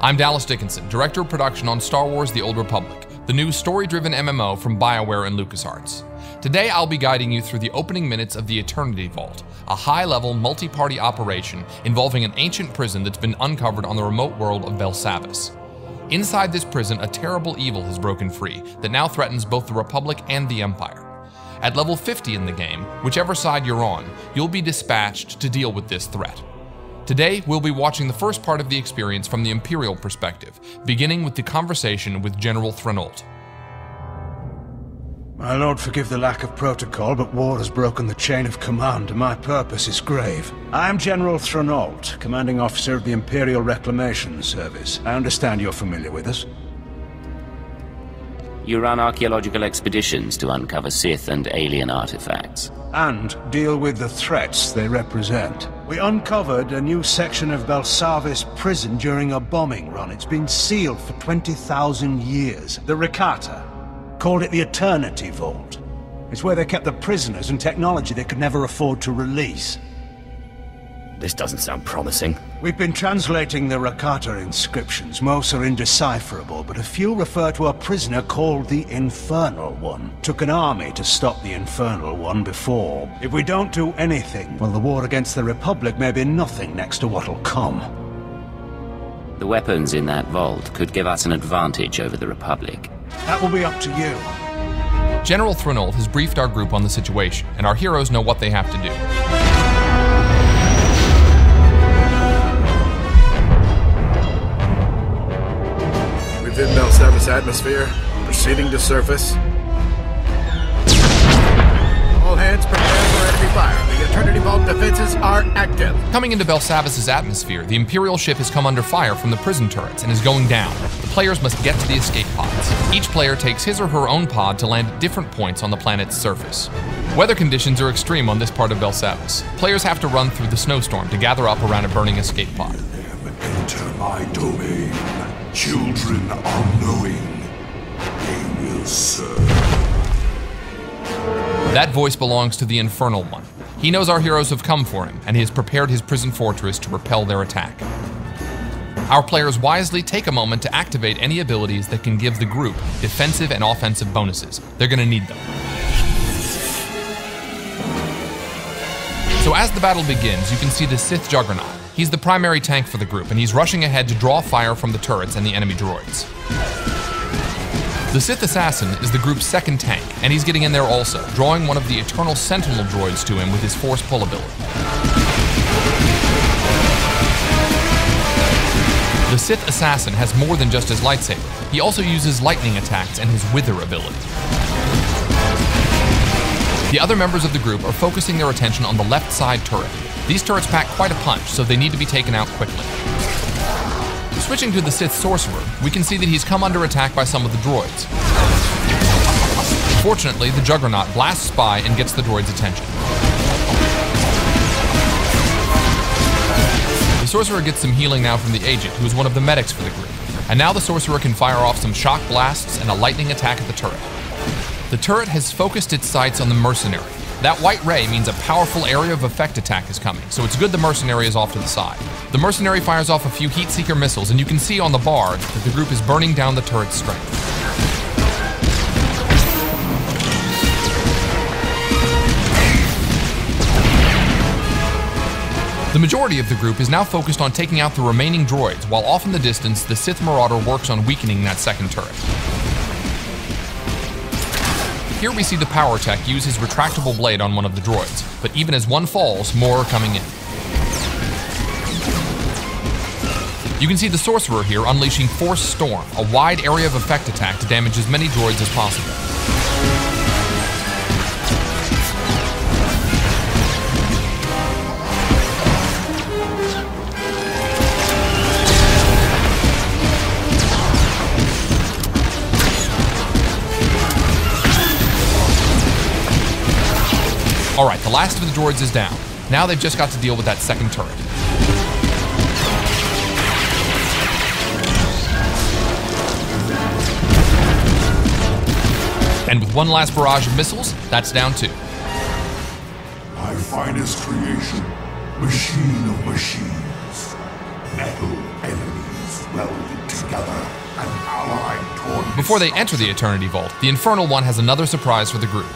I'm Dallas Dickinson, Director of Production on Star Wars: The Old Republic, the new story-driven MMO from BioWare and LucasArts. Today I'll be guiding you through the opening minutes of the Eternity Vault, a high-level multi-party operation involving an ancient prison that's been uncovered on the remote world of Belsavis. Inside this prison, a terrible evil has broken free that now threatens both the Republic and the Empire. At level 50 in the game, whichever side you're on, you'll be dispatched to deal with this threat. Today, we'll be watching the first part of the experience from the Imperial perspective, beginning with the conversation with General Threnault. My lord, forgive the lack of protocol, but war has broken the chain of command, and my purpose is grave. I am General Threnault, Commanding Officer of the Imperial Reclamation Service. I understand you're familiar with us. You run archaeological expeditions to uncover Sith and alien artifacts. And deal with the threats they represent. We uncovered a new section of Belsavis prison during a bombing run. It's been sealed for 20,000 years. The Rakata called it the Eternity Vault. It's where they kept the prisoners and technology they could never afford to release. This doesn't sound promising. We've been translating the Rakata inscriptions. Most are indecipherable, but a few refer to a prisoner called the Infernal One. Took an army to stop the Infernal One before. If we don't do anything, well, the war against the Republic may be nothing next to what'll come. The weapons in that vault could give us an advantage over the Republic. That will be up to you. General Threnault has briefed our group on the situation, and our heroes know what they have to do. Within Belsavis atmosphere, proceeding to surface. All hands prepare for enemy fire. The Eternity Vault defenses are active. Coming into Belsavis' atmosphere, the Imperial ship has come under fire from the prison turrets and is going down. The players must get to the escape pods. Each player takes his or her own pod to land at different points on the planet's surface. Weather conditions are extreme on this part of Belsavis. Players have to run through the snowstorm to gather up around a burning escape pod. Enter my domain. Children unknowing, they will serve. That voice belongs to the Infernal One. He knows our heroes have come for him, and he has prepared his prison fortress to repel their attack. Our players wisely take a moment to activate any abilities that can give the group defensive and offensive bonuses. They're gonna need them. So as the battle begins, you can see the Sith Juggernaut. He's the primary tank for the group, and he's rushing ahead to draw fire from the turrets and the enemy droids. The Sith Assassin is the group's second tank, and he's getting in there also, drawing one of the Eternal Sentinel droids to him with his Force Pull ability. The Sith Assassin has more than just his lightsaber. He also uses lightning attacks and his Wither ability. The other members of the group are focusing their attention on the left side turret. These turrets pack quite a punch, so they need to be taken out quickly. Switching to the Sith Sorcerer, we can see that he's come under attack by some of the droids. Fortunately, the Juggernaut blasts by and gets the droid's attention. The Sorcerer gets some healing now from the Agent, who is one of the medics for the group. And now the Sorcerer can fire off some shock blasts and a lightning attack at the turret. The turret has focused its sights on the Mercenary. That white ray means a powerful area of effect attack is coming, so it's good the Mercenary is off to the side. The Mercenary fires off a few Heatseeker missiles, and you can see on the bar that the group is burning down the turret's strength. The majority of the group is now focused on taking out the remaining droids, while off in the distance, the Sith Marauder works on weakening that second turret. Here we see the Power Tech use his retractable blade on one of the droids, but even as one falls, more are coming in. You can see the Sorcerer here unleashing Force Storm, a wide area of effect attack to damage as many droids as possible. Alright, the last of the droids is down. Now they've just got to deal with that second turret. And with one last barrage of missiles, that's down too. My finest creation, machine of machines, metal enemies. welded together, an allied toward Before they enter the Eternity Vault, the Infernal One has another surprise for the group.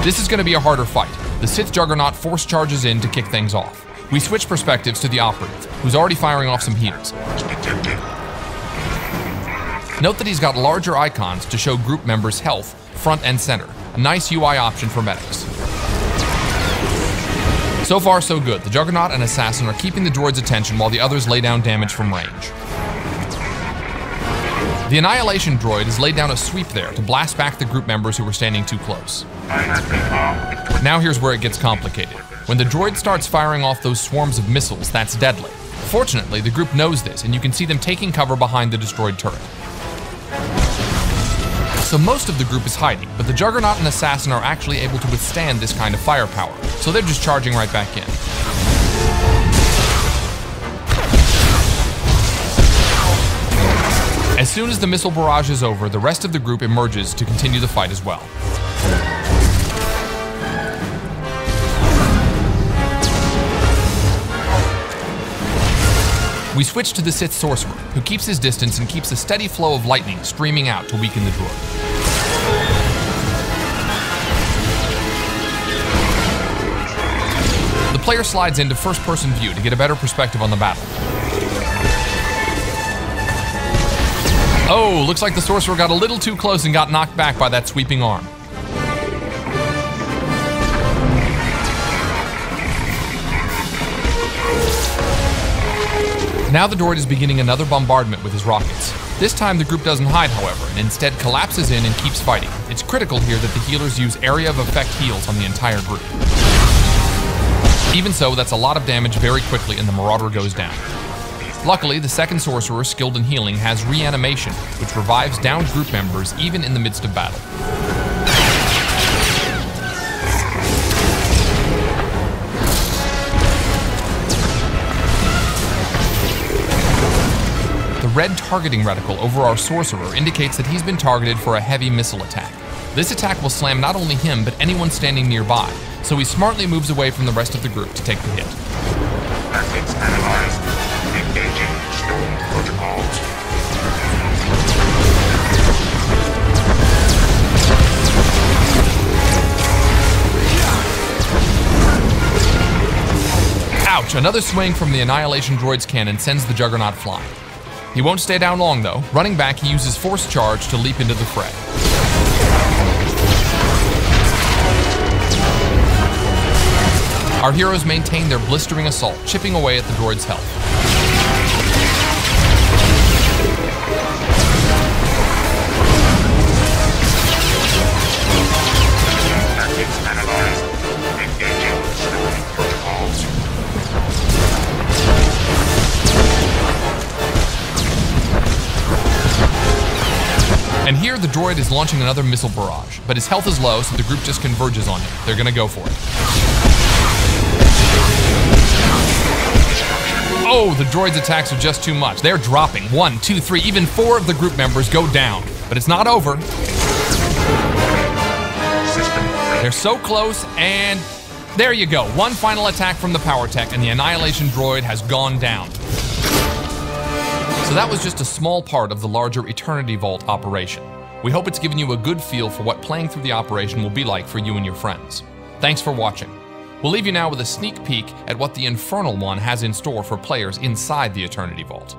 This is going to be a harder fight. The Sith Juggernaut force charges in to kick things off. We switch perspectives to the Operative, who's already firing off some heals. Note that he's got larger icons to show group members' health front and center. A nice UI option for medics. So far, so good. The Juggernaut and Assassin are keeping the droid's attention while the others lay down damage from range. The Annihilation droid has laid down a sweep there to blast back the group members who were standing too close. Now here's where it gets complicated. When the droid starts firing off those swarms of missiles, that's deadly. Fortunately, the group knows this, and you can see them taking cover behind the destroyed turret. So most of the group is hiding, but the Juggernaut and Assassin are actually able to withstand this kind of firepower, so they're just charging right back in. As soon as the missile barrage is over, the rest of the group emerges to continue the fight as well. We switch to the Sith Sorcerer, who keeps his distance and keeps a steady flow of lightning streaming out to weaken the droid. The player slides into first-person view to get a better perspective on the battle. Oh, looks like the Sorcerer got a little too close and got knocked back by that sweeping arm. Now the droid is beginning another bombardment with his rockets. This time the group doesn't hide, however, and instead collapses in and keeps fighting. It's critical here that the healers use area of effect heals on the entire group. Even so, that's a lot of damage very quickly and the Marauder goes down. Luckily, the second Sorcerer, skilled in healing, has reanimation, which revives downed group members even in the midst of battle. The red targeting reticle over our Sorcerer indicates that he's been targeted for a heavy missile attack. This attack will slam not only him, but anyone standing nearby, so he smartly moves away from the rest of the group to take the hit. methods analyzed. Engaging stolen protocols. Ouch! Another swing from the Annihilation droid's cannon sends the Juggernaut flying. He won't stay down long though. Running back, he uses Force Charge to leap into the fray. Our heroes maintain their blistering assault, chipping away at the droid's health. Tactics analyzed. Engaging stolen protocols. And here the droid is launching another missile barrage, but his health is low, so the group just converges on him. They're gonna go for it. Oh, the droid's attacks are just too much. They're dropping. 1, 2, 3, even 4 of the group members go down. But it's not over. They're so close, and there you go. One final attack from the power tech, and the Annihilation droid has gone down. So that was just a small part of the larger Eternity Vault operation. We hope it's given you a good feel for what playing through the operation will be like for you and your friends. Thanks for watching. We'll leave you now with a sneak peek at what the Infernal One has in store for players inside the Eternity Vault.